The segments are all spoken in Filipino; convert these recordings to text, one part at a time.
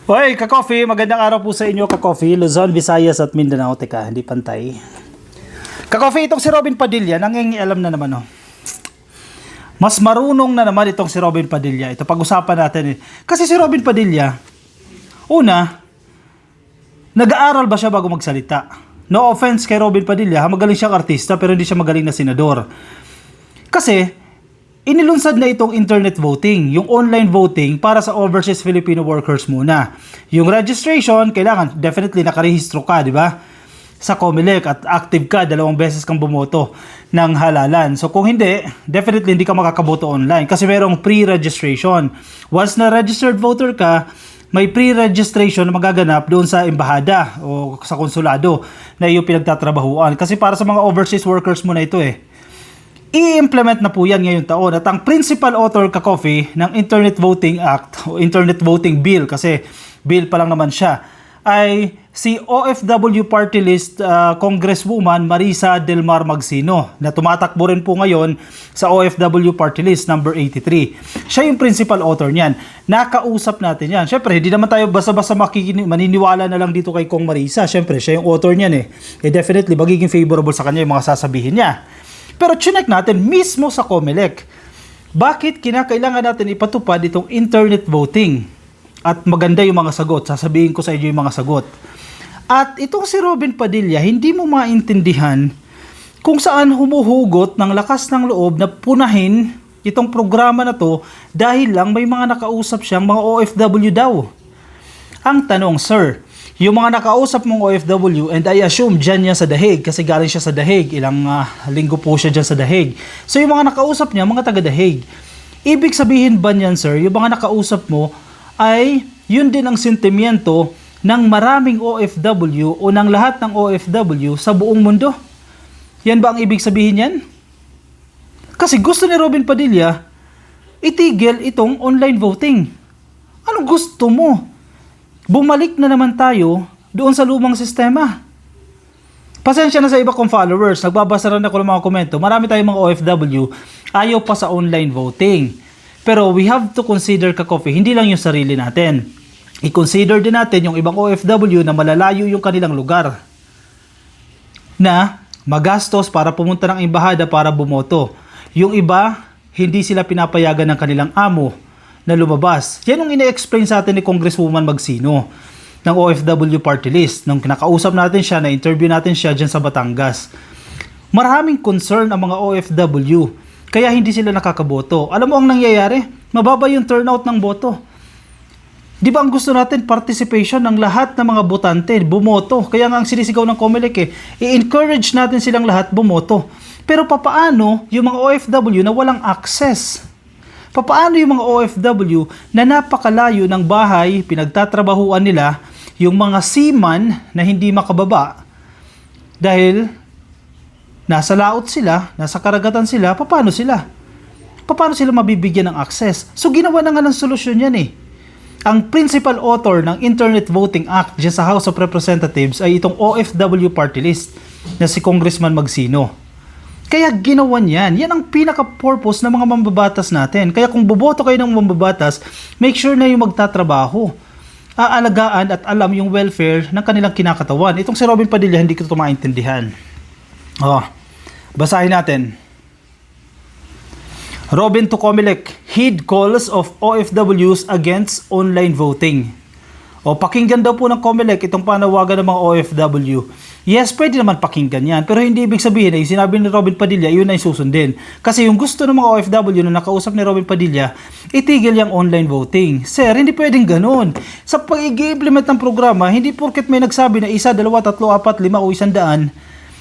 Hoy, ka-coffee, magandang araw po sa inyo, ka-coffee, Luzon, Visayas at Mindanao. Teka, hindi pantay. Ka-coffee, itong si Robin Padilla, nangingialam na naman, oh. Mas marunong na naman itong si Robin Padilla. Ito, pag-usapan natin, eh. Kasi si Robin Padilla, una, nag-aaral ba siya bago magsalita? No offense kay Robin Padilla, magaling siyang artista pero hindi siya magaling na senador. Kasi, inilunsad na itong internet voting, yung online voting para sa overseas Filipino workers muna. Yung registration, kailangan definitely nakarehistro ka, di ba? Sa COMELEC at active ka, 2 beses kang bumoto ng halalan. So kung hindi, definitely hindi ka makakaboto online kasi merong pre-registration. Once na registered voter ka, may pre-registration na magaganap doon sa embahada o sa konsulado na iyong pinagtatrabahuan. Kasi para sa mga overseas workers muna ito eh. I-implement na po yan ngayong taon at ang principal author ka-coffee ng Internet Voting Act o Internet Voting Bill, kasi bill pa lang naman siya, ay si OFW Party List Congresswoman Marisa Del Mar Magsino na tumatakbo rin po ngayon sa OFW Party List number 83. Siya yung principal author niyan. Nakausap natin yan. Siyempre, hindi naman tayo basta-basta maniniwala na lang dito kay Kong Marisa. Siyempre, siya yung author niyan eh. Definitely, magiging favorable sa kanya yung mga sasabihin niya. Pero chinek natin mismo sa COMELEC. Bakit kinakailangan natin ipatupad itong internet voting? At maganda yung mga sagot. Sasabihin ko sa inyo yung mga sagot. At itong si Robin Padilla, hindi mo maintindihan kung saan humuhugot ng lakas ng loob na punahin itong programa na to dahil lang may mga nakausap siyang mga OFW daw. Ang tanong, sir, yung mga nakausap mong OFW, and I assume dyan niya sa The Hague kasi galing siya sa The Hague, ilang linggo po siya dyan sa The Hague. So yung mga nakausap niya, mga taga The Hague. Ibig sabihin ba niyan, sir, yung mga nakausap mo ay yun din ang sentimiento ng maraming OFW o ng lahat ng OFW sa buong mundo? Yan ba ang ibig sabihin yan? Kasi gusto ni Robin Padilla itigil itong online voting. Anong gusto mo? Bumalik na naman tayo doon sa lumang sistema. Pasensya na sa iba kong followers, nagbabasa rin ako ng mga komento. Marami tayong mga OFW, ayaw pa sa online voting. Pero we have to consider, ka-coffee, hindi lang yung sarili natin. I-consider din natin yung ibang OFW na malalayo yung kanilang lugar. Na magastos para pumunta ng embahada para bumoto. Yung iba, hindi sila pinapayagan ng kanilang amo na lumabas. Yan yung ine-explain sa atin ni Congresswoman Magsino ng OFW Party List. Nung kinakausap natin siya, na-interview natin siya dyan sa Batangas. Maraming concern ang mga OFW, kaya hindi sila nakakaboto. Alam mo ang nangyayari? Mababa yung turnout ng boto. Di ba ang gusto natin participation ng lahat ng mga botante, bumoto. Kaya nga ang sinisigaw ng COMELEC i-encourage natin silang lahat bumoto. Pero papaano yung mga OFW na walang access? Paano yung mga OFW na napakalayo ng bahay, pinagtatrabahuan nila, yung mga seaman na hindi makababa dahil nasa laot sila, nasa karagatan sila, paano sila? Paano sila mabibigyan ng access? So ginawa na nga ng solusyon yan eh. Ang principal author ng Internet Voting Act dyan sa House of Representatives ay itong OFW Party List na si Congressman Magsino. Kaya ginawa niyan. Yan ang pinaka-purpose ng mga mambabatas natin. Kaya kung boboto kayo ng mambabatas, make sure na yung magtatrabaho. Aalagaan at alam yung welfare ng kanilang kinakatawan. Itong si Robin Padilla, hindi ko ito maintindihan. Basahin natin. Robin to COMELEC, heed calls of OFWs against online voting. Pakinggan daw po ng COMELEC itong panawagan ng mga OFW. Yes, pwede naman pakinggan yan. Pero hindi ibig sabihin na sinabi ni Robin Padilla, yun ay susundin. Kasi yung gusto ng mga OFW na nakausap ni Robin Padilla, itigil yung online voting. Sir, hindi pwedeng ganun. Sa pag-i-implement ng programa, hindi porket may nagsabi na 1, 2, 3, 4, 5 o 100,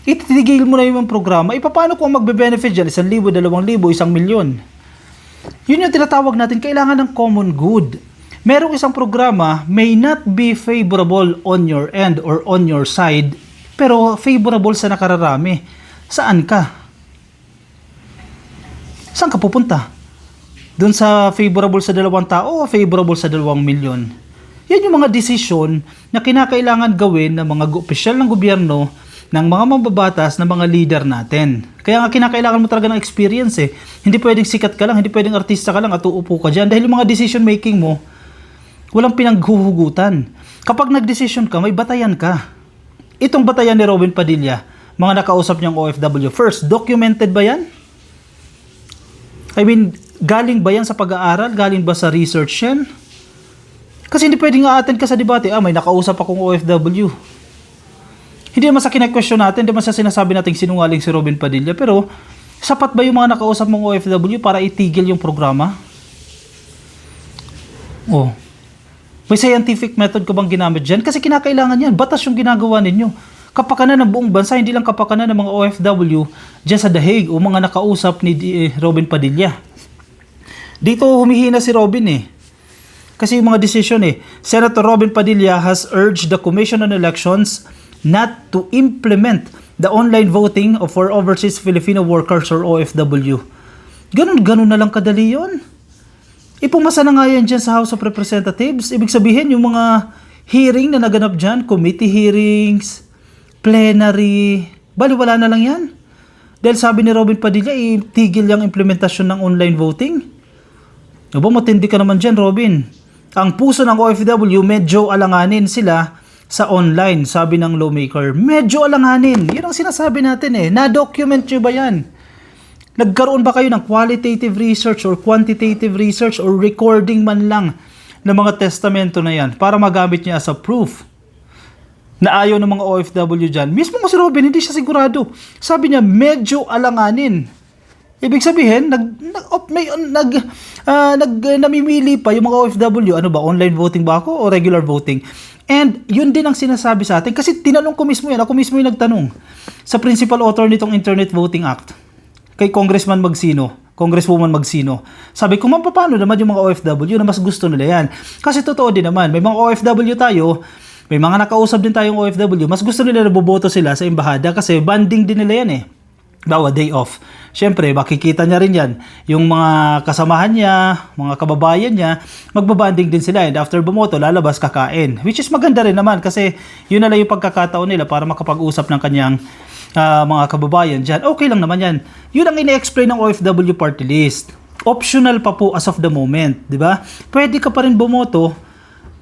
itigil mo na yung programa. Paano kung magbe-benefit dyan? 1,000, 2,000, 1,000,000? Yun yung tinatawag natin, kailangan ng common good. Merong isang programa may not be favorable on your end or on your side, pero favorable sa nakararami. Saan ka? Saan ka pupunta? Doon sa favorable sa 2 tao o favorable sa 2,000,000? Yan yung mga desisyon na kinakailangan gawin ng mga opisyal ng gobyerno, ng mga mambabatas, ng mga leader natin. Kaya nga kinakailangan mo talaga ng experience eh. Hindi pwedeng sikat ka lang, hindi pwedeng artista ka lang at uupo ka dyan. Dahil yung mga decision making mo, Walang pinaghuhugutan. Kapag nagdesisyon ka, may batayan ka. Itong batayan ni Robin Padilla, mga nakausap niyang OFW, first, documented ba yan? I mean, galing ba yan sa pag-aaral? Galing ba sa research yan? Kasi hindi pwedeng a-attend ka sa debate, may nakausap akong OFW. Hindi naman sa kina-question natin, hindi naman sa sinasabi natin sinungaling si Robin Padilla, pero sapat ba yung mga nakausap mong OFW para itigil yung programa? Oh. May scientific method ka bang ginamit dyan? Kasi kinakailangan yan. Batas yung ginagawa ninyo. Kapakanan ng buong bansa, hindi lang kapakanan ng mga OFW dyan sa The Hague o mga nakausap ni Robin Padilla. Dito humihina si Robin Kasi yung mga decision Senator Robin Padilla has urged the Commission on Elections not to implement the online voting for overseas Filipino workers or OFW. Ganun na lang kadali yun. Ipumasa na nga yan dyan sa House of Representatives. Ibig sabihin, yung mga hearing na naganap dyan, committee hearings, plenary, baliwala na lang yan. Dahil sabi ni Robin Padilla, itigil yung implementasyon ng online voting. Aba, matindi ka naman dyan, Robin. Ang puso ng OFW, medyo alanganin sila sa online, sabi ng lawmaker. Medyo alanganin. Yun ang sinasabi natin Na-document nyo ba yan? Nagkaroon ba kayo ng qualitative research or quantitative research or recording man lang ng mga testamento na yan para magamit niya as a proof na ayaw ng mga OFW dyan? Mismo mo si Robin, hindi siya sigurado. Sabi niya, medyo alanganin. Ibig sabihin, namimili pa yung mga OFW. Ano ba, online voting ba ako o regular voting? And yun din ang sinasabi sa atin. Kasi tinanong ko mismo yan. Ako mismo yung nagtanong sa principal author nitong Internet Voting Act. Kay Congressman Magsino, Congresswoman Magsino. Sabi ko, paano naman yung mga OFW na mas gusto nila yan? Kasi totoo din naman, may mga OFW tayo, may mga nakausap din tayong OFW, mas gusto nila na boboto sila sa embahada kasi banding din nila yan Bawa day off. Siyempre, makikita niya rin yan. Yung mga kasamahan niya, mga kababayan niya, magbabanding din sila. And after bumoto, lalabas kakain. Which is maganda rin naman kasi yun na lang yung pagkakataon nila para makapag-usap ng kanyang mga kababayan dyan. Okay lang naman yan. Yun ang ine-explain ng OFW party list. Optional pa po as of the moment. Di ba? Pwede ka pa rin bumoto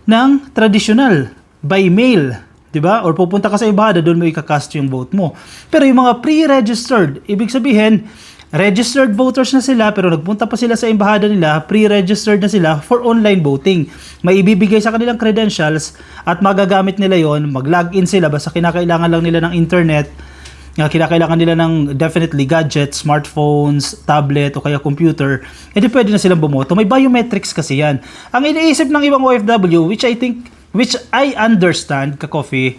ng traditional, by mail. Diba? Or pupunta ka sa embahada, doon mo ikakast yung vote mo. Pero yung mga pre-registered, ibig sabihin, registered voters na sila, pero nagpunta pa sila sa embahada nila, pre-registered na sila for online voting. May ibibigay sa kanilang credentials at magagamit nila yon, mag-login sila, basta kinakailangan lang nila ng internet, kinakailangan nila ng definitely gadgets, smartphones, tablet, o kaya computer, edi pwede na silang bumoto. May biometrics kasi yan. Ang iniisip ng ibang OFW, which I understand, ka-coffee,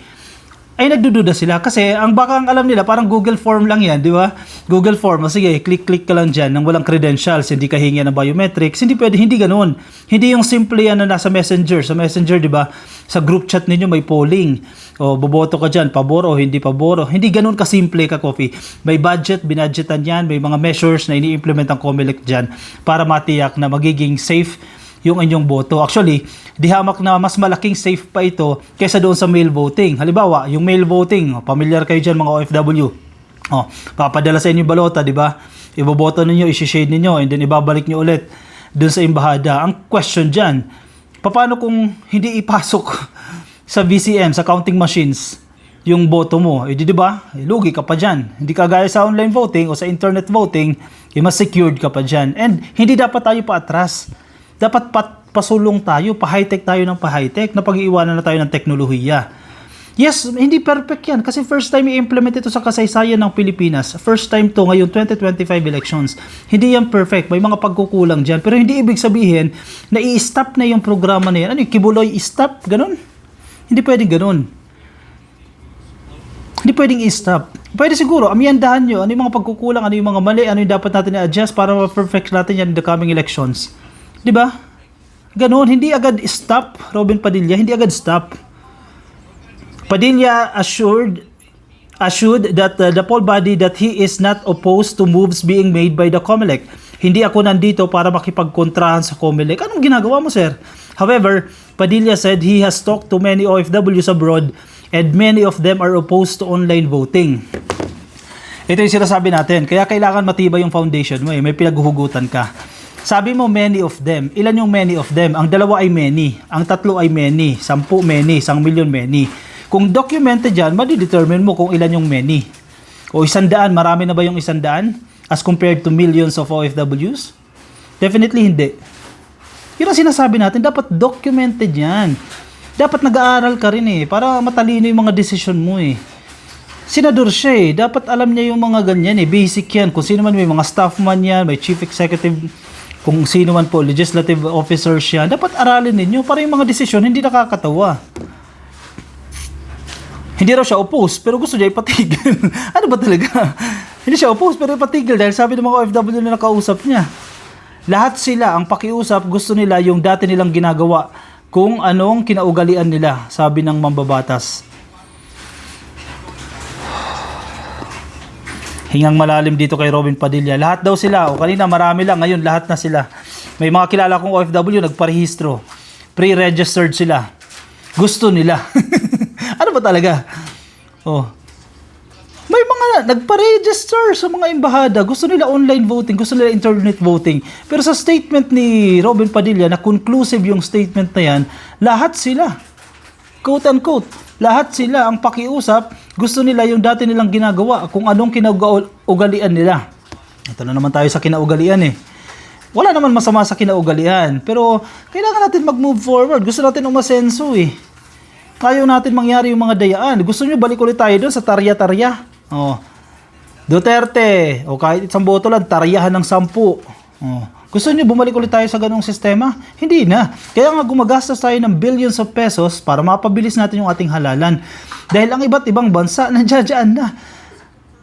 ay nagdududa sila kasi ang baka ang alam nila parang Google form lang yan, di ba? Google form, sige, click ka lang dyan nang walang credentials, hindi ka hingi ng biometrics, hindi pwede, hindi ganoon. Hindi yung simple yan na nasa Messenger. Sa Messenger, di ba? Sa group chat ninyo may polling. O boboto ka dyan, pabor o hindi pabor. Hindi ganoon kasimple, ka-coffee. May budget, binadgetan yan, may mga measures na ini-implement ang COMELEC dyan para matiyak na magiging safe yung inyong boto. Actually, di hamak na mas malaking safe pa ito kaysa doon sa mail voting. Halimbawa, yung mail voting, pamilyar kayo dyan mga OFW. Papadala sa inyo balota, di ba? Iboboto ninyo, isi-shade ninyo, and then ibabalik nyo ulit doon sa embahada. Ang question dyan, paano kung hindi ipasok sa VCM, sa counting machines, yung boto mo? Di ba? Lugi ka pa dyan. Hindi ka gaya sa online voting o sa internet voting, mas secured ka pa dyan. And hindi dapat tayo paatras. Dapat pasulong tayo, pa-high-tech tayo ng pa-high-tech, na pag-iiwanan na tayo ng teknolohiya. Yes, hindi perfect yan kasi first time i-implement ito sa kasaysayan ng Pilipinas. First time to ngayong 2025 elections. Hindi yan perfect, may mga pagkukulang dyan. Pero hindi ibig sabihin na i-stop na yung programa na yan. Ano yung kibuloy i-stop? Ganon? Hindi pwedeng ganon. Hindi pwedeng i-stop. Pwede siguro, amiyandahan nyo, ano yung mga pagkukulang, ano yung mga mali, ano yung dapat natin i-adjust para ma-perfect natin yan in the coming elections. Di ba? Ganon, hindi agad stop, Robin Padilla, hindi agad stop. Padilla assured that the poll body that he is not opposed to moves being made by the COMELEC. Hindi ako nandito para makipagkontrahan sa COMELEC. Anong ginagawa mo, sir? However, Padilla said he has talked to many OFWs abroad and many of them are opposed to online voting. Ito yung sinasabi natin. Kaya kailangan matibay yung foundation mo. May pinaghuhugutan ka. Sabi mo many of them. Ilan yung many of them? Ang dalawa ay many. Ang tatlo ay many. 10 many. 1,000,000 many. Kung documented yan, madidetermine mo kung ilan yung many. O 100, marami na ba yung 100 as compared to millions of OFWs? Definitely hindi. Yun ang sinasabi natin, dapat documented yan. Dapat nag-aaral ka rin para matalino yung mga decision mo Senador siya dapat alam niya yung mga ganyan basic yan. Kung sino man, may mga staff man yan, may chief executive, kung sino man po, legislative officers siya, dapat aralin ninyo para yung mga desisyon hindi nakakatawa. Hindi raw siya oppose, pero gusto niya ipatigil. Ano ba talaga? Hindi siya oppose, pero ipatigil dahil sabi ng mga OFW na nakausap niya. Lahat sila, ang pakiusap, gusto nila yung dati nilang ginagawa kung anong kinaugalian nila, sabi ng mambabatas. Hingang malalim dito kay Robin Padilla. Lahat daw sila, kanina marami lang, ngayon lahat na sila. May mga kilala kong OFW, nagparehistro. Pre-registered sila. Gusto nila. Ano ba talaga? May mga nagpa-register sa mga embahada. Gusto nila online voting, gusto nila internet voting. Pero sa statement ni Robin Padilla, na conclusive yung statement na yan, lahat sila, quote-unquote, lahat sila ang pakiusap, gusto nila yung dati nilang ginagawa, kung anong kinaugalian nila. Ito na naman tayo sa kinaugalian Wala naman masama sa kinaugalian, pero kailangan natin mag-move forward. Gusto natin umasenso Ayaw natin mangyari yung mga dayaan. Gusto nyo balik ulit tayo doon sa tarya-tarya. Duterte, o kahit isang boto lang, taryahan ng 10. Gusto nyo bumalik ulit tayo sa ganong sistema? Hindi na. Kaya nga gumagastos tayo ng billions of pesos para mapabilis natin yung ating halalan. Dahil ang iba't ibang bansa nandiyan na.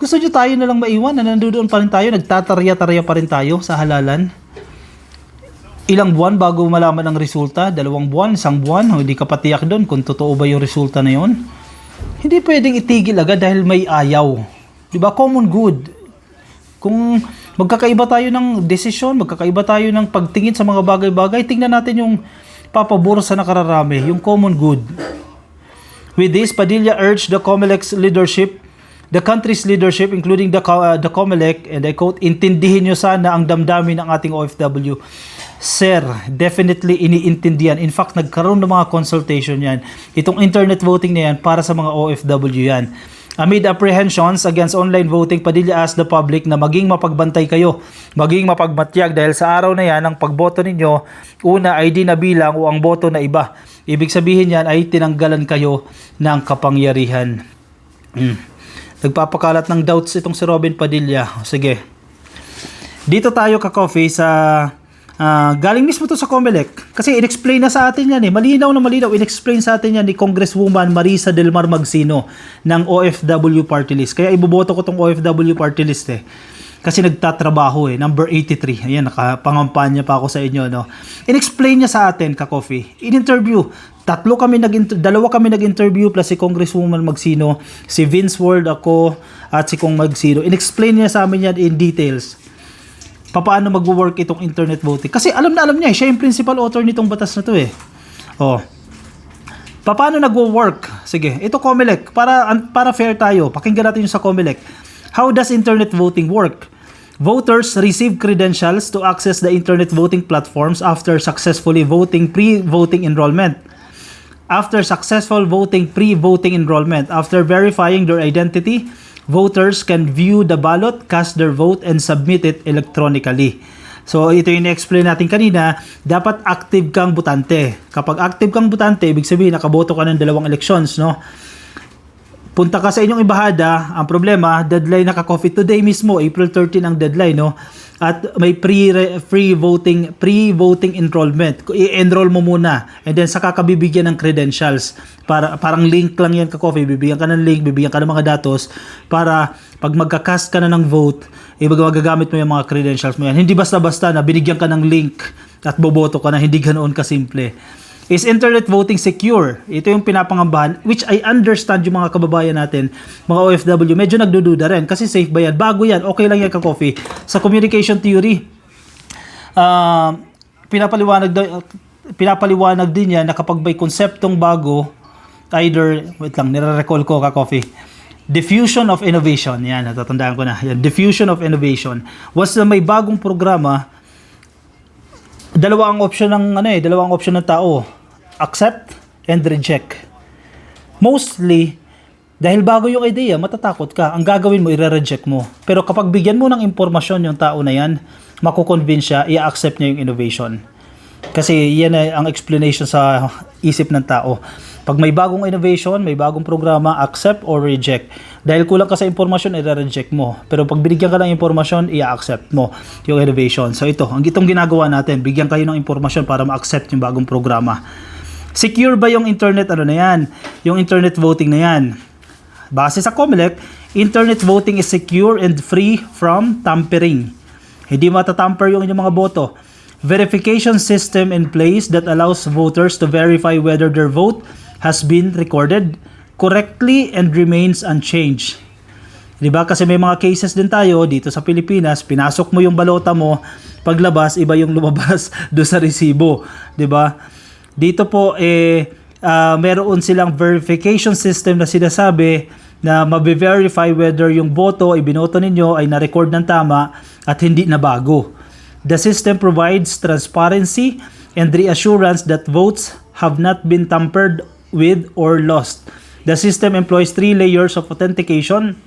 Gusto nyo tayo na lang maiwan na nandoon pa rin tayo, nagtatarya-tarya pa rin tayo sa halalan? Ilang buwan bago malaman ang resulta? 2 buwan, 1 buwan? Hindi ka patiyak doon kung totoo ba yung resulta na yon? Hindi pwedeng itigil agad dahil may ayaw. Diba? Common good. Kung magkakaiba tayo ng desisyon, magkakaiba tayo ng pagtingin sa mga bagay-bagay, tingnan natin yung papabor sa nakararami, yung common good. With this, Padilla urged the COMELEC's leadership, the country's leadership, including the COMELEC, and I quote, intindihin nyo sana ang damdamin ng ating OFW. Sir, definitely iniintindihan. In fact, nagkaroon ng mga consultation yan. Itong internet voting na yan, para sa mga OFW yan. Amid apprehensions against online voting, Padilla asked the public na maging mapagbantay kayo, maging mapagmatyag dahil sa araw na yan, ang pagboto ninyo, una ay di nabilang o ang boto na iba. Ibig sabihin yan ay tinanggalan kayo ng kapangyarihan. Nagpapakalat ng doubts itong si Robin Padilla. Sige. Dito tayo ka-coffee sa galing mismo to sa COMELEC kasi in-explain na sa atin yan malinaw na malinaw, in-explain sa atin yan ni Congresswoman Marisa Del Mar Magsino ng OFW Party List. Kaya iboboto ko tong OFW Party List kasi nagtatrabaho number 83. Ayan, nakapangampanya pa ako sa inyo in-explain niya sa atin ka-coffee, in-interview. Dalawa kami nag-interview plus si Congresswoman Magsino, si Vince Ward, ako at si Kong Magsino. In-explain niya sa amin yan in details paano mag-work itong internet voting. Kasi alam na alam niya, siya yung principal author nitong batas na to paano nag-work? Sige, ito COMELEC, para fair tayo, pakinggan natin yung sa COMELEC. How does internet voting work? Voters receive credentials to access the internet voting platforms after successfully voting pre-voting enrollment. After successful voting pre-voting enrollment, after verifying their identity, voters can view the ballot, cast their vote, and submit it electronically. So, ito yung na-explain natin kanina, dapat active kang botante. Kapag active kang botante, ibig sabihin, nakaboto ka ng 2 elections, Punta ka sa inyong ibahada, ang problema, deadline naka-coffee today mismo, April 13 ang deadline, At may pre-voting enrollment. I-enroll mo muna and then saka ka bibigyan ng credentials. Parang link lang yan ka-coffee, bibigyan ka ng link, bibigyan ka ng mga datos para pag magka-cast ka na ng vote, magagamit mo yung mga credentials mo yan. Hindi basta-basta na binigyan ka ng link at boboto ka na, hindi ganoon kasimple. Is internet voting secure? Ito yung pinapangambahan, which I understand yung mga kababayan natin, mga OFW, medyo nagdududa rin. Kasi safe ba yan? Bago yan, okay lang yan ka-coffee. Sa communication theory, pinapaliwanag din yan na kapag may konseptong bago, either, nire-recall ko ka-coffee, diffusion of innovation, yan, natatandaan ko na, yan, diffusion of innovation. Once na may bagong programa, Dalawang option ng tao. Accept and reject. Mostly, dahil bago yung idea, matatakot ka. Ang gagawin mo, i-reject mo. Pero kapag bigyan mo ng impormasyon yung tao na yan, makukonvince siya, i-accept niya yung innovation. Kasi yan ay ang explanation sa isip ng tao. Pag may bagong innovation, may bagong programa, accept or reject. Dahil kulang ka sa impormasyon, i-reject mo. Pero pag binigyan ka ng impormasyon, i-accept mo yung innovation. So itong ginagawa natin, bigyan kayo ng impormasyon para ma-accept yung bagong programa. Secure ba yung internet yung internet voting na yan? Base sa COMELEC, internet voting is secure and free from tampering. Hindi matatamper yung inyong mga boto. Verification system in place that allows voters to verify whether their vote has been recorded correctly and remains unchanged. Diba? Kasi may mga cases din tayo dito sa Pilipinas, pinasok mo yung balota mo, paglabas, iba yung lumabas do sa resibo. Diba? Dito po, meron silang verification system na sinasabi na mabe-verify whether yung boto ay binoto ninyo ay na-record ng tama at hindi na bago. The system provides transparency and reassurance that votes have not been tampered with or lost. The system employs 3 layers of authentication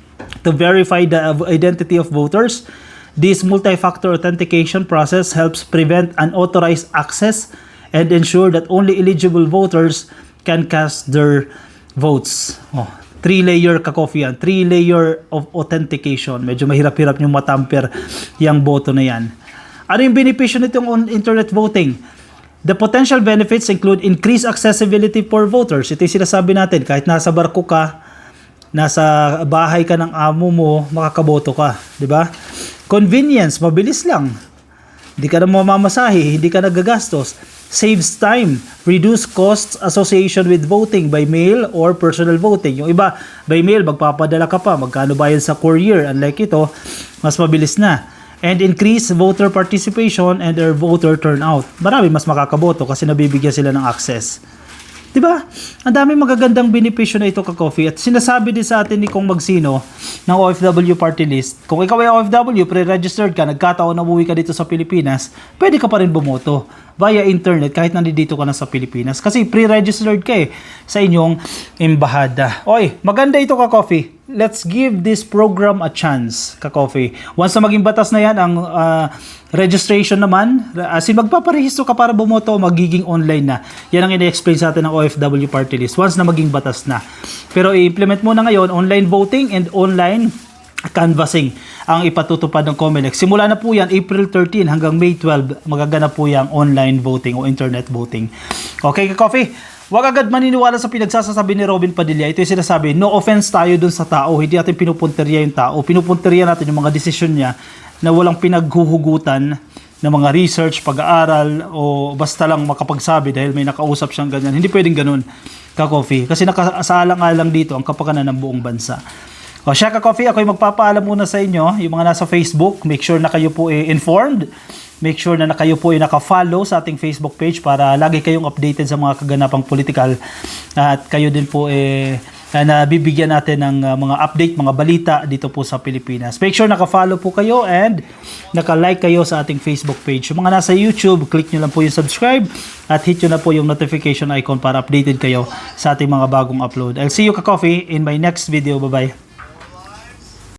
to verify the identity of voters. This multi-factor authentication process helps prevent unauthorized access and ensure that only eligible voters can cast their votes. 3-layer ka-coffee yan. 3-layer of authentication. Medyo mahirap-hirap yung matamper yung boto na yan. Ano yung benepisyo nitong internet voting? The potential benefits include increased accessibility for voters. Ito yung sinasabi natin, kahit nasa barko ka, nasa bahay ka ng amo mo, makakaboto ka. Diba? Convenience, mabilis lang. Hindi ka na mamamasahe, hindi ka nagagastos. Saves time, reduce costs association with voting by mail or personal voting. Yung iba, by mail, magpapadala ka pa. Magkano ba yun sa courier? Unlike ito, mas mabilis na. And increase voter participation and their voter turnout. Marami mas makakaboto kasi nabibigyan sila ng access. Diba? Ang daming magagandang benepisyo na ito ka-coffee. At sinasabi din sa atin ni Kong Magsino ng OFW Party List, kung ikaw ay OFW, pre-registered ka, nagkataon na umuwi ka dito sa Pilipinas, pwede ka pa rin bumoto via internet kahit nandito ka na sa Pilipinas. Kasi pre-registered ka sa inyong embahada. Oy, maganda ito ka-coffee. Let's give this program a chance, ka-coffee. Once na maging batas na yan, ang registration naman, magpaparehistro ka para bumoto, magiging online na. Yan ang ina-explain sa atin ng OFW Party List. Once na maging batas na. Pero i-implement mo na ngayon, online voting and online canvassing ang ipatutupad ng COMELEC. Simula na po yan, April 13 hanggang May 12, magaganap po yung online voting o internet voting. Okay, ka-coffee? Huwag agad maniniwala sa pinagsasasabi ni Robin Padilla. Ito yung sinasabi, no offense tayo dun sa tao. Hindi natin pinupunteriya yung tao. Pinupunteriya natin yung mga desisyon niya na walang pinaghuhugutan ng mga research, pag-aaral, o basta lang makapagsabi dahil may nakausap siyang ganyan. Hindi pwedeng ganun, ka-coffee. Kasi nakasaalang-alang dito ang kapakanan ng buong bansa. O siya, ka-coffee, ako'y magpapaalam muna sa inyo. Yung mga nasa Facebook, make sure na kayo po informed. Make sure na kayo po ay naka-follow sa ating Facebook page para lagi kayong updated sa mga kaganapang political at kayo din po na bibigyan natin ng mga update, mga balita dito po sa Pilipinas. Make sure naka-follow po kayo and naka-like kayo sa ating Facebook page. Yung mga nasa YouTube, click nyo lang po yung subscribe at hit nyo na po yung notification icon para updated kayo sa ating mga bagong upload. I'll see you, ka-coffee, in my next video. Bye-bye.